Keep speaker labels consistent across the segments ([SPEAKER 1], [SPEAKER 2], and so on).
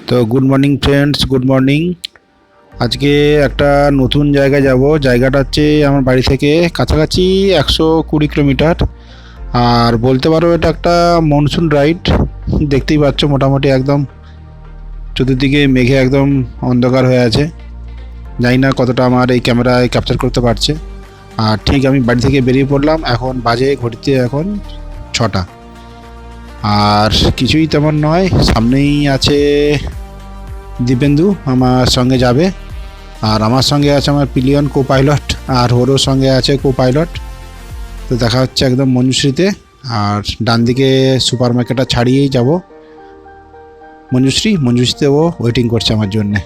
[SPEAKER 1] তো good morning friends, good morning. আজকে একটা নতুন জায়গায় যাব। জায়গাটা হচ্ছে আমার বাড়ি থেকে কাছাকাছি 120 কিলোমিটার। আর বলতে পারো এটা একটা মনসুন রাইড। দেখতেই পাচ্ছ মোটামুটি একদম চতুর্দিকে মেঘে একদম অন্ধকার হয়ে আছে। জানি না কতটা আমার এই ক্যামেরায় ক্যাপচার করতে পারছে। আর ঠিক আমি বাড়ি থেকে বেরিয়ে পড়লাম, এখন বাজে ঘড়িতে এখন 6টা। আর কিছুই তেমন নয়, সামনেই আছে দীপেন্দু আমার সঙ্গে যাবে। আর আমার সঙ্গে আছে আমার পিলিয়ন কো পাইলট, আর ওরও সঙ্গে আছে কো পাইলট। তো দেখা হচ্ছে একদম মঞ্জুশ্রীতে। আর ডান দিকে সুপার মার্কেটটা ছাড়িয়েই যাব মঞ্জুশ্রীতে ও ওয়েটিং করছে আমার জন্যে।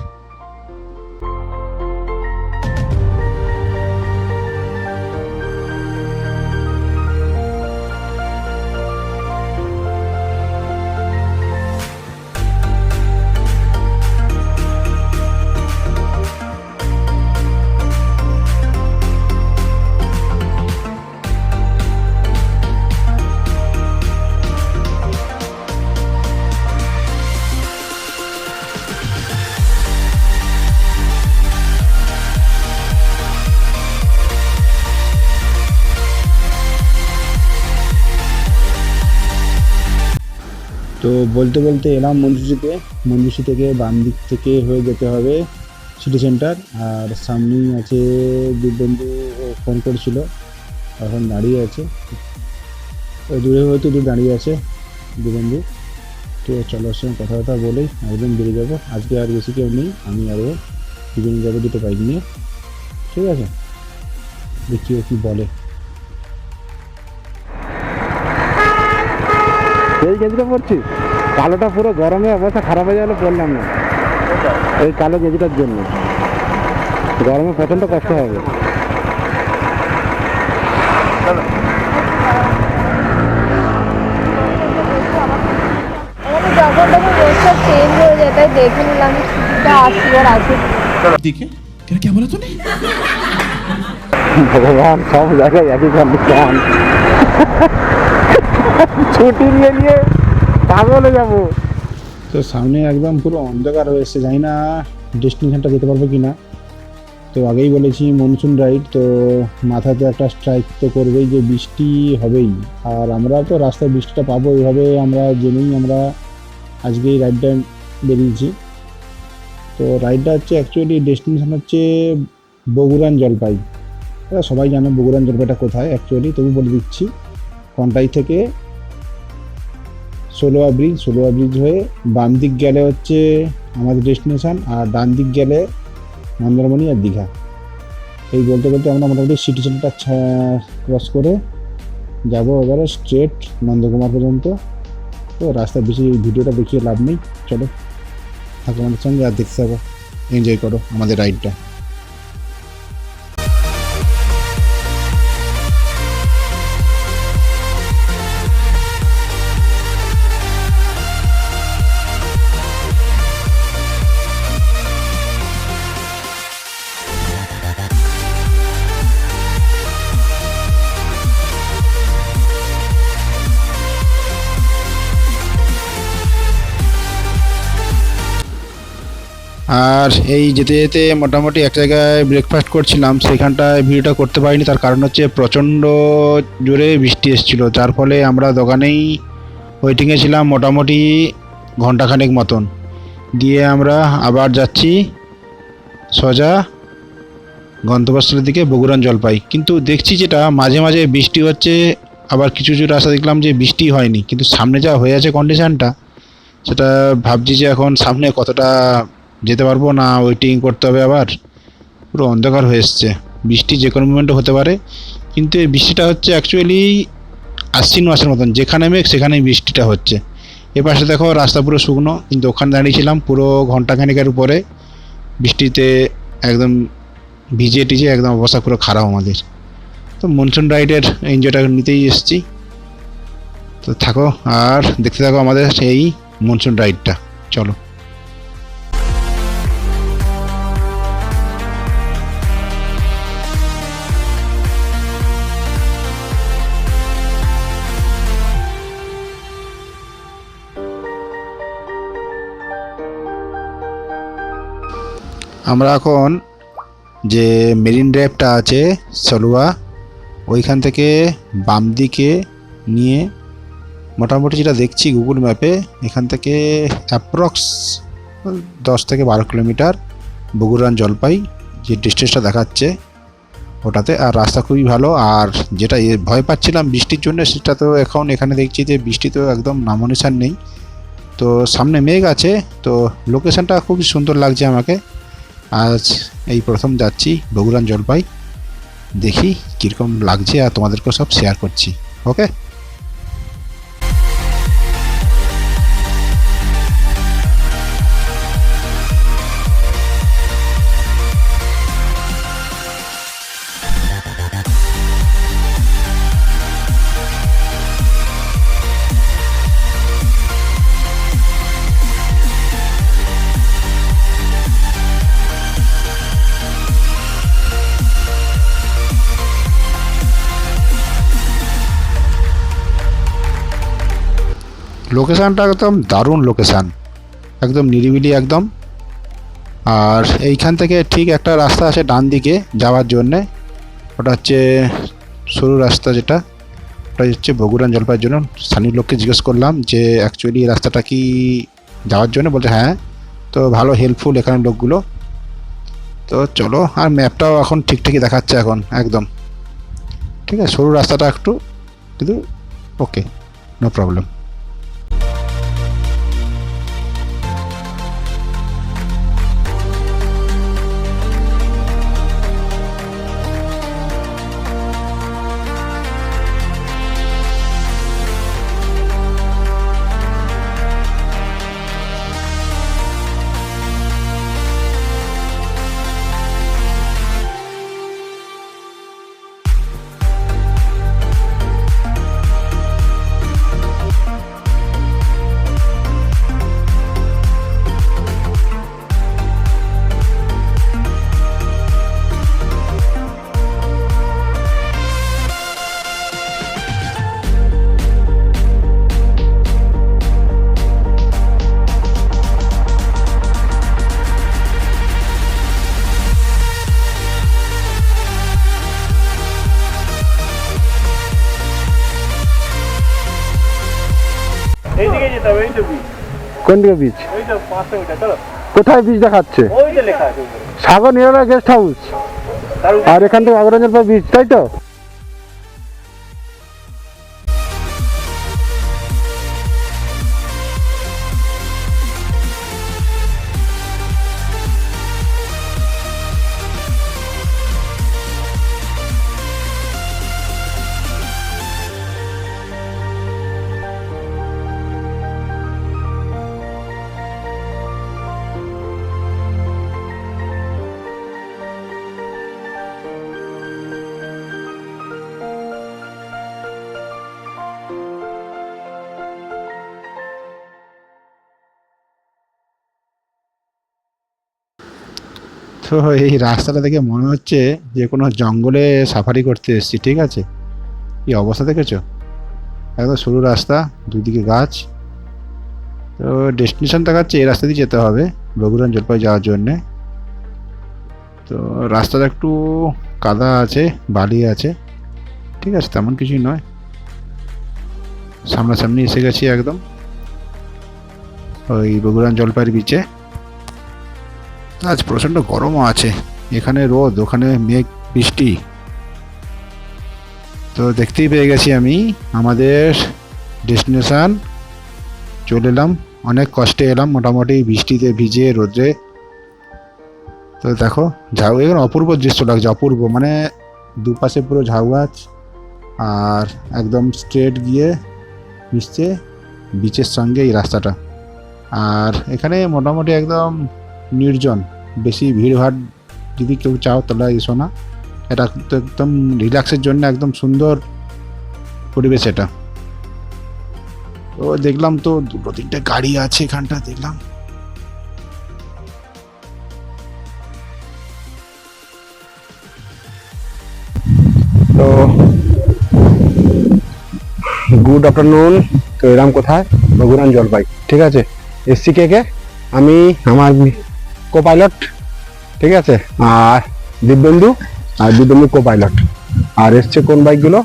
[SPEAKER 1] তো বলতে বলতে এলাম মঞ্জুশ্রী থেকে বাম দিক থেকে হয়ে যেতে হবে সিটি সেন্টার। আর সামনেই আছে দিব্যেন্দু, ও ফোন করেছিল, এখন দাঁড়িয়ে আছে ওই দূরে, হয়তো দূর দাঁড়িয়ে আছে দিব্যেন্দু। ঠিক আছে, চলো ওর সঙ্গে কথাবার্তা বলেই একদম বেরিয়ে যাবো। আজকে আর বেশি কেউ নেই, আমি আরও দুজনে যাবো দুটো বাইক নিয়ে। ঠিক আছে, দেখি ও কি বলে।
[SPEAKER 2] এই গেঞ্জিটা পরছি, কালোটা পুরো গরমে অবস্থা খারাপ হয়ে গেলে পরলাম না। এই কালো গেঞ্জিটার জন্য গরমে প্রচণ্ড কষ্ট হবে।
[SPEAKER 3] যখন তখন রোজটা চেঞ্জ হয়ে যায়, তাই দেখে নিলাম ছুটিটা আসি আর আসি।
[SPEAKER 4] देखिए क्या बोला तूने?
[SPEAKER 2] ভগবান, সব জায়গায় একই কন্ডিশন। ছুটি নিয়ে পাগল হয়ে যাবো।
[SPEAKER 1] তো সামনে একদম পুরো অন্ধকার হয়ে এসছে, জানি না ডেস্টিনেশনটা যেতে পারবো কি না। তো আগেই বলেছি মনসুন রাইড, তো মাথাতে একটা স্ট্রাইক তো করবেই যে বৃষ্টি হবেই। আর আমরা তো রাস্তায় বৃষ্টিটা পাবো এইভাবে আমরা জেনেই আমরা আজকে এই রাইডটা বেরিয়েছি। তো রাইডটা হচ্ছে অ্যাকচুয়ালি ডেস্টিনেশন হচ্ছে বগুড়ান জলপাই। এরা সবাই জানে বগুড়ান জলপাইটা কোথায় অ্যাকচুয়ালি, তবু বলে দিচ্ছি। কন্টাই থেকে ষোলোয়া ব্রিজ হয়ে বাম দিক গেলে হচ্ছে আমাদের ডেস্টিনেশন, আর ডান দিক গেলে মন্দারমণি আর দীঘা। এই বলতে বলতে আমরা মোটামুটি সিটি সেন্টারটা ক্রস করে যাব এবারে স্ট্রেট নন্দকুমার পর্যন্ত। তো রাস্তায় বেশি ভিডিওটা দেখিয়ে লাভ নেই, চলো থাকো আমাদের সঙ্গে আর দেখতে থাকো, এনজয় করো আমাদের রাইডটা। আর এই যেতে যেতে মোটামুটি এক জায়গায় ব্রেকফাস্ট করছিলাম, সেখানটায় ভিডিওটা করতে পারিনি। তার কারণ হচ্ছে প্রচণ্ড জোরে বৃষ্টি এসেছিলো, যার ফলে আমরা দোকানেই ওয়েটিংয়ে ছিলাম মোটামুটি ঘন্টাখানেক মতন। দিয়ে আমরা আবার যাচ্ছি সোজা গন্তব্যস্থলের দিকে বগুড়ান জলপাই। কিন্তু দেখছি যেটা মাঝে মাঝে বৃষ্টি হচ্ছে, আবার কিছু কিছু রাস্তা দেখলাম যে বৃষ্টি হয়নি। কিন্তু সামনে যা হয়ে আছে কন্ডিশানটা, সেটা ভাবছি যে এখন সামনে কতটা যেতে পারবো না, ওয়েটিং করতে হবে। আবার পুরো অন্ধকার হয়ে এসছে, বৃষ্টি যে কোনো মোমেন্টে হতে পারে। কিন্তু এই বৃষ্টিটা হচ্ছে অ্যাকচুয়ালি আশ্বিন মাসের মতন, যেখানে মেঘ সেখানেই বৃষ্টিটা হচ্ছে। এ পাশে দেখো রাস্তা পুরো শুকনো, কিন্তু ওখানে দাঁড়িয়েছিলাম পুরো ঘন্টাখানেকের উপরে বৃষ্টিতে একদম ভিজে টিজে একদম অবস্থা পুরো খারাপ আমাদের। তো মনসুন রাইডের এনজয়টা নিতেই এসেছি। তো থাকো আর দেখতে থাকো আমাদের সেই মনসুন রাইডটা, চলো। আমরা এখন যে মেরিন ড্রাইভটা আছে সলুয়া, ওইখান থেকে বাম দিকে নিয়ে মোটামুটি যেটা দেখছি গুগল ম্যাপে, এখান থেকে অ্যাপ্রক্স 10 থেকে 12 কিলোমিটার বগুড়ান জলপাই যে ডিস্টেন্সটা দেখাচ্ছে ওটাতে। আর রাস্তা খুবই ভালো। আর যেটা ভয় পাচ্ছিলাম বৃষ্টির জন্য, সেটা তো এখন এখানে দেখছি যে বৃষ্টি তো একদম নামোনিশান নেই। তো সামনে মেঘ আছে, তো লোকেশানটা খুবই সুন্দর লাগছে আমাকে। আজ এই প্রথম যাচ্ছি বগুড়ান জলপাই, দেখি কীরকম লাগছে আর তোমাদেরকেও সব শেয়ার করছি। ওকে, লোকেশানটা একদম দারুণ লোকেশান, একদম নিরিবিলি একদম। আর এইখান থেকে ঠিক একটা রাস্তা আছে ডান দিকে যাওয়ার জন্যে, ওটা হচ্ছে সরু রাস্তা, যেটা ওটা হচ্ছে বগুড়ান জলপাইয়ের জন্য। স্থানীয় লোককে জিজ্ঞেস করলাম যে অ্যাকচুয়ালি রাস্তাটা কি যাওয়ার জন্য, বলছে হ্যাঁ। তো ভালো হেল্পফুল এখানে লোকগুলো। তো চলো, আর ম্যাপটাও এখন ঠিকঠাকই দেখাচ্ছে এখন একদম ঠিক আছে। সরু রাস্তাটা একটু কিন্তু ওকে, নো প্রবলেম।
[SPEAKER 5] এইদিকে যেতে হবে, এই তো বীজ,
[SPEAKER 2] কোন দিকে বীজ?
[SPEAKER 5] ওই তো 500 মিটার, চলো।
[SPEAKER 2] কোথায় বীজ দেখাচ্ছে?
[SPEAKER 5] ওই যে লেখা আছে উপরে।
[SPEAKER 2] সাগর নিরালা গেস্ট হাউস।
[SPEAKER 5] তার উপরে
[SPEAKER 2] আর এখান থেকে বগুড়ান জলপাই বীজ, তাই তো?
[SPEAKER 1] তো এই রাস্তাটা দেখে মনে হচ্ছে যে কোনো জঙ্গলে সাফারি করতে এসেছি, ঠিক আছে। এই অবস্থা দেখেছো, একদম সরু রাস্তা, দুদিকে গাছ। তো ডেস্টিনেশন দেখাচ্ছে এই রাস্তা দিয়ে যেতে হবে বগুড়ান জলপাই যাওয়ার জন্যে। তো রাস্তাটা একটু কাদা আছে, বালি আছে, ঠিক আছে, তেমন কিছুই নয়। সামনাসামনি এসে গেছি একদম ওই বগুড়ান জলপাইয়ের বিচে। আজ প্রচণ্ড গরমও আছে, এখানে রোদ, ওখানে মেঘ বৃষ্টি। তো দেখতেই পেয়ে গেছি আমি আমাদের ডেস্টিনেশন, চলে এলাম। অনেক কষ্টে এলাম, মোটামুটি বৃষ্টিতে ভিজে রোদ্রে। তো দেখো ঝাউ, এখানে অপূর্ব দৃশ্য লাগছে, অপূর্ব, মানে দুপাশে পুরো ঝাউ গাছ আর একদম স্ট্রেট গিয়ে মিশছে বিচের সঙ্গে এই রাস্তাটা। আর এখানে মোটামুটি একদম নির্জন, বেশি ভিড়ভাড় যদি কেউ চাও তাহলে এসো না। এটা তো একদম রিল্যাক্সের জন্য একদম সুন্দর পরিবেশ এটা। তো দেখলাম তো 2-3টে গাড়ি আছে এখানটা, দেখলাম।
[SPEAKER 2] তো গুড আফটারনুন। তো এরাম কোথায়? বগুড়ান জলপাই, ঠিক আছে। এসছি কে কে? আমি, আমার কো পাইলট ঠিক আছে, আর দিব্যেন্দু কো পাইলট। আর এসছে কোন বাইকগুলো,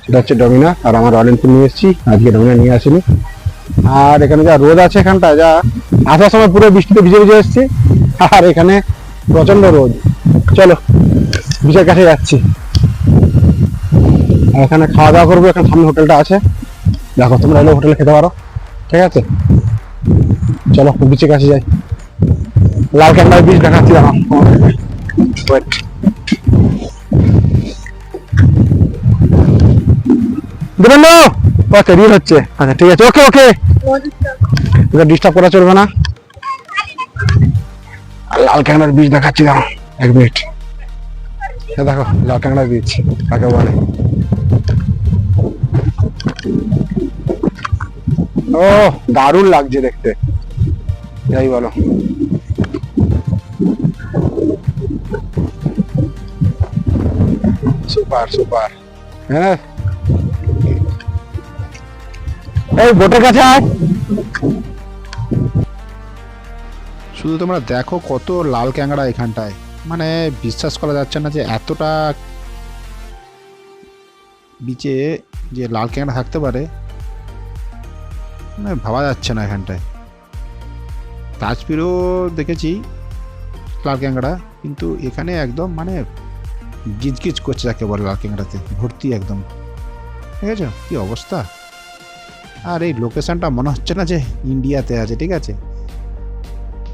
[SPEAKER 2] সেটা হচ্ছে ডমিনা, আর আমার রয়্যাল এনফিল্ড নিয়ে এসেছি, আজকে ডমিনা নিয়ে আসিনি। আর এখানে যা রোদ আছে এখানটা, যা আসার সময় পুরো বৃষ্টিতে ভিজে ভিজে এসছি, আর এখানে প্রচন্ড রোদ। চলো বিচের কাছে যাচ্ছি, আর এখানে খাওয়া দাওয়া করবো। এখানে সামনে হোটেলটা আছে, দেখো তোমরা এলে হোটেলে খেতে পারো, ঠিক আছে। চলো বিচের কাছে যাই, লাল ক্যান্ডার বিচ দেখাচ্ছি আমার। Wait. দিবেন্দু, ওকে রিল হচ্ছে, আচ্ছা ঠিক আছে, ওকে ওকে, ডিস্টার্ব করা চলবে না। লাল ক্যাংড়ার বীজ দেখাচ্ছি, দাও 1 মিনিট। দেখো লাল ক্যাংড়ার বীজ কাকে বলে। ও দারুণ লাগছে দেখতে, যাই বলো। সুপার সুপার, হ্যাঁ এই বোটের কাছে আয়।
[SPEAKER 1] শুধু তোমরা দেখো কত লাল ক্যাংড়া এখানটায়, মানে বিশ্বাস করা যাচ্ছে না যে এতটা বিচে যে লাল ক্যাংড়া থাকতে পারে, মানে ভাবা যাচ্ছে না এখানটায়। তাজপুরেও দেখেছি লাল ক্যাংড়া, কিন্তু এখানে একদম মানে গিজগিজ করছে যাকে বলে, লাল ক্যাংড়াতে ভর্তি একদম। ঠিক আছে, কি অবস্থা। আর এই লোকেশনটা মনে হচ্ছে না যে ইন্ডিয়াতে আছে, ঠিক আছে,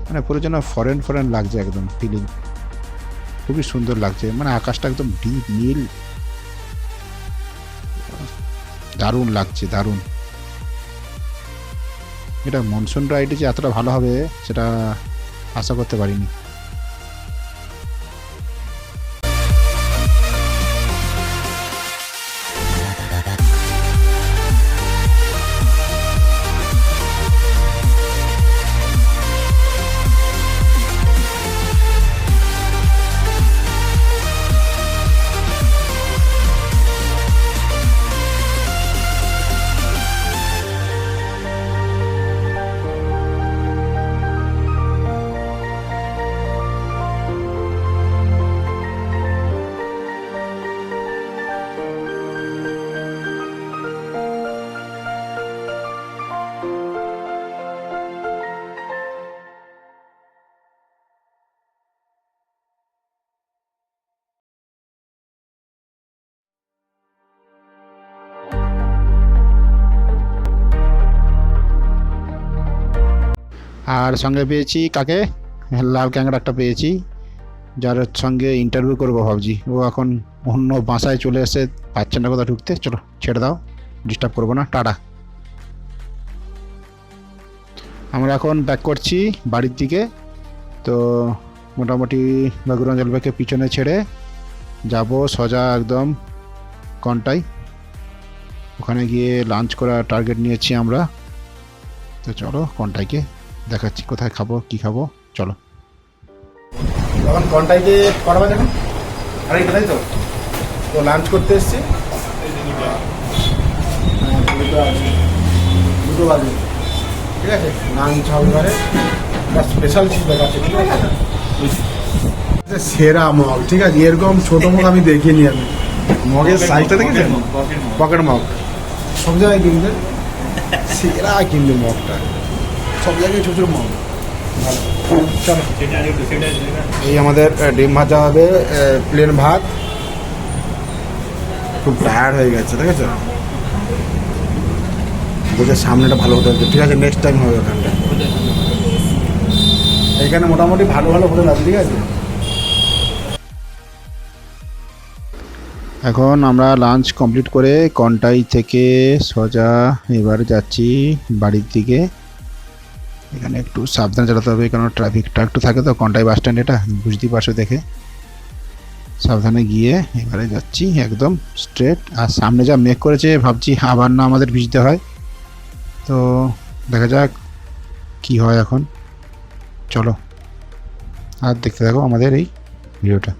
[SPEAKER 1] মানে পুরো যেন ফরেন ফরেন লাগছে একদম ফিলিং, খুবই সুন্দর লাগছে। মানে আকাশটা একদম ডিপ নীল, দারুণ লাগছে দারুণ। এটা মনসুন রাইডে যে এতটা ভালো হবে সেটা আশা করতে পারিনি। আর সঙ্গে পেয়েছি কাকে, লাল ক্যাংড়া একটা পেয়েছি, যার সঙ্গে ইন্টারভিউ করবো ভাবছি। ও এখন অন্য বাসায় চলে এসে পাচ্ছে না কোথাও ঢুকতে। চলো ছেড়ে দাও, ডিস্টার্ব করবো না, টাটা। আমরা এখন ব্যাক করছি বাড়ির দিকে। তো মোটামুটি বাগুরঞ্জল ব্যাগকে পিছনে ছেড়ে যাব সোজা একদম কন্টাই। ওখানে গিয়ে লাঞ্চ করার টার্গেট নিয়েছি আমরা। তো চলো কন্টাইকে দেখাচ্ছি কোথায় খাবো কি খাবো, চলো।
[SPEAKER 2] তখন কন্টাইতে করা বাজে এখন, আরেকটা তাই তো। তো লাঞ্চ করতে এসছি, দুটো বাজে, ঠিক আছে। লাঞ্চ হবে এবারে, স্পেশাল চিজ দেখাচ্ছে, ঠিক আছে। সেরা মগ, ঠিক আছে, এরকম ছোট মগ আমি দেখিনি। আমি মগের সাইজটা দেখেছেন, পকেট মগ সব জায়গায় কিনবে, সেরা কিনবে মগটা, সব জায়গায় ছোট ছোট মগ। চলো, এই আমাদের ডিম ভাজা হবে, প্লেন ভাত। খুব টায়ার্ড হয়ে গেছে, ঠিক আছে। বুঝে সামনেটা ভালো হতে হচ্ছে, ঠিক আছে, নেক্সট টাইম হবে ওখানটা। এখানে মোটামুটি ভালো ভালো হোটেল আছে, ঠিক আছে।
[SPEAKER 1] এখন আমরা লাঞ্চ কমপ্লিট করে কন্টাই থেকে সোজা এবার যাচ্ছি বাড়ির দিকে। এখানে একটু সাবধানে চালাতে হবে, কারণ ট্রাফিকটা একটু থাকে তো, কন্টাই বাস স্ট্যান্ড এটা বুঝতেই পারছো দেখে। সাবধানে গিয়ে এবারে যাচ্ছি একদম স্ট্রেট। আর সামনে যা মেঘ করেছে, ভাবছি আবার না আমাদের ভিজতে হয়। তো দেখা যাক কি হয় এখন, চলো আর দেখতে থাকো আমাদের এই ভিডিওটা।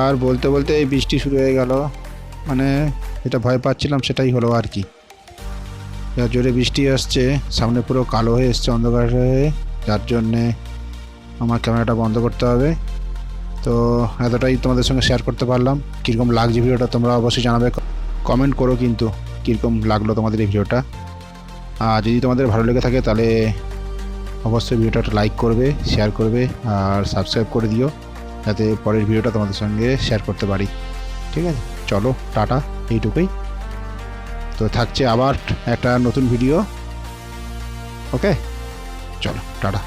[SPEAKER 1] আর বলতে বলতে এই বৃষ্টি শুরু হয়ে গেল, মানে যেটা ভয় পাচ্ছিলাম সেটাই হলো আর কি। যা জোরে বৃষ্টি আসছে, সামনে পুরো কালো হয়ে এসছে, অন্ধকার হয়ে, যার জন্যে আমার ক্যামেরাটা বন্ধ করতে হবে। তো এতটাই তোমাদের সঙ্গে শেয়ার করতে পারলাম। কীরকম লাগছে ভিডিওটা তোমরা অবশ্যই জানাবে, কমেন্ট করো কিন্তু কীরকম লাগলো তোমাদের এই ভিডিওটা। আর যদি তোমাদের ভালো লেগে থাকে তাহলে অবশ্যই ভিডিওটা লাইক করবে, শেয়ার করবে আর সাবস্ক্রাইব করে দিও, যাতে পরের ভিডিওটা তোমাদের সঙ্গে শেয়ার করতে পারি। ঠিক আছে, চলো টাটা, এইটুকুই। তো থাকছে আবার একটা নতুন ভিডিও। ওকে, চলো টাটা।